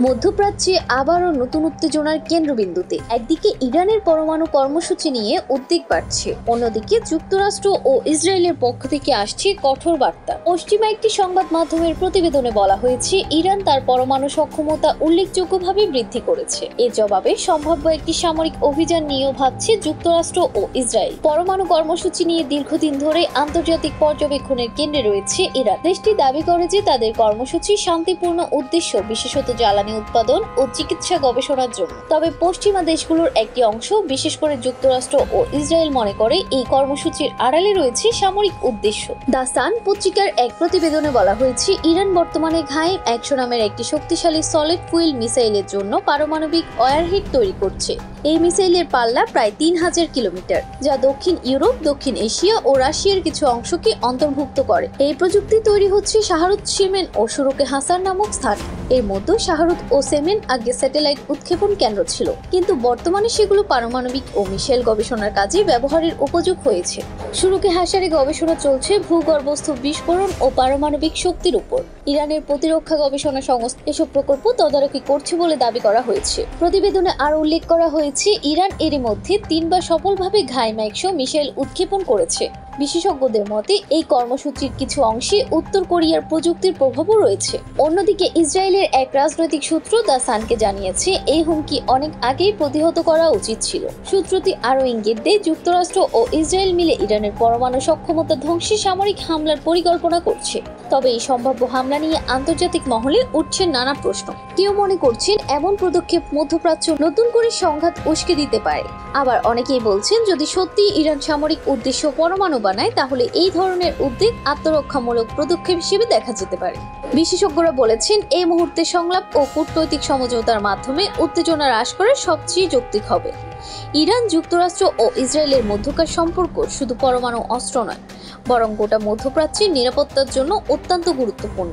মধ্যপ্রাচ্যে আবারও নতুন উত্তেজনার কেন্দ্রবিন্দুতে একদিকে ইরানের পরমাণু কর্মসূচি নিয়ে উদ্বেগ বাড়ছে, অন্যদিকে যুক্তরাষ্ট্র ও ইসরায়েলের পক্ষ থেকে আসছে কঠোর বার্তা। পশ্চিমা একটি সংবাদ মাধ্যমের প্রতিবেদনে বলা হয়েছে, ইরান তার পরমাণু সক্ষমতা উল্লেখযোগ্যভাবে বৃদ্ধি করেছে। এর জবাবে সম্ভাব্য একটি সামরিক অভিযান নিয়েও ভাবছে যুক্তরাষ্ট্র ও ইসরায়েল। পরমাণু কর্মসূচি নিয়ে দীর্ঘদিন ধরে আন্তর্জাতিক পর্যবেক্ষণের কেন্দ্রে রয়েছে ইরান। দেশটি দাবি করে যে তাদের কর্মসূচি শান্তিপূর্ণ উদ্দেশ্য, বিশেষত জ্বালানি উৎপাদন ও চিকিৎসা গবেষণার জন্য। তবে পশ্চিমা দেশগুলোর একটি অংশ, বিশেষ করে যুক্তরাষ্ট্র ও ইসরায়েল, মনে করে এই কর্মসূচির আড়ালে রয়েছে সামরিক উদ্দেশ্য। দ্য সান পত্রিকার এক প্রতিবেদনে বলা হয়েছে, ইরান বর্তমানে ঘায়েম 100 নামের একটি শক্তিশালী সলিড ফুয়েল মিসাইলের জন্য পারমাণবিক ওয়ারহেড তৈরি করছে। এই মিসাইলের পাল্লা প্রায় 3000 কিলোমিটার, যা দক্ষিণ ইউরোপ, দক্ষিণ এশিয়া ও রাশিয়ার কিছু অংশকে অন্তর্ভুক্ত করে। এই প্রযুক্তি তৈরি হচ্ছে শাহরুত সেমেন ও সুরকে হাসান নামক স্থান। এর মধ্যে শাহরুত ও সেমেন আগে স্যাটেলাইট উৎক্ষেপণ কেন্দ্র ছিল, কিন্তু বর্তমানে সেগুলো পারমাণবিক ও মিসাইল গবেষণার কাজে ব্যবহারের উপযোগ হয়েছে। সুরকে হাসারে গবেষণা চলছে ভূগর্ভস্থ বিস্ফোরণ ও পারমাণবিক শক্তির উপর। ইরানের প্রতিরক্ষা গবেষণা সংস্থা এসব প্রকল্প তদারকি করছে বলে দাবি করা হয়েছে। প্রতিবেদনে আরো উল্লেখ করা হয়েছে, ইরান এরই মধ্যে 3 বার সফলভাবে ঘাইম-100 মিসাইল উৎক্ষেপণ করেছে। বিশেষজ্ঞদের মতে এই কর্মসূচির কিছু অংশে উত্তর কোরিয়ার প্রযুক্তির প্রভাবও রয়েছে। অন্যদিকে ইসরায়েলের এক রাজনৈতিক সূত্র দ্য সানকে জানিয়েছে, এই হুমকি অনেক আগেই প্রতিহত করা উচিত ছিল। সূত্রটি আরও ইঙ্গিত দেয়, যুক্তরাষ্ট্র ও ইসরায়েল মিলে ইরানের পরমাণু সক্ষমতা ধ্বংসে সামরিক হামলার পরিকল্পনা করছে। তবে এই সম্ভাব্য হামলা নিয়ে আন্তর্জাতিক মহলে উঠছে নানা প্রশ্ন। কেউ মনে করছেন এমন পদক্ষেপ মধ্যপ্রাচ্য নতুন করে সংঘাত উস্কে দিতে পারে। আবার অনেকেই বলছেন, যদি সত্যি ইরান সামরিক উদ্দেশ্য পরমাণু বানায়, তাহলে এই ধরনের উদ্যোগ আত্মরক্ষামূলক পদক্ষেপ হিসেবে দেখা যেতে পারে। বিশেষজ্ঞরা বলেছেন, এই মুহূর্তে সংলাপ ও কূটনৈতিক সমঝোতার মাধ্যমে উত্তেজনা হ্রাস করা সবচেয়ে যৌক্তিক হবে। ইরান, যুক্তরাষ্ট্র ও ইসরায়েলের মধ্যকার সম্পর্ক শুধু পরমাণু অস্ত্র নয়, বরং গোটা মধ্যপ্রাচ্যের নিরাপত্তার জন্য অত্যন্ত গুরুত্বপূর্ণ।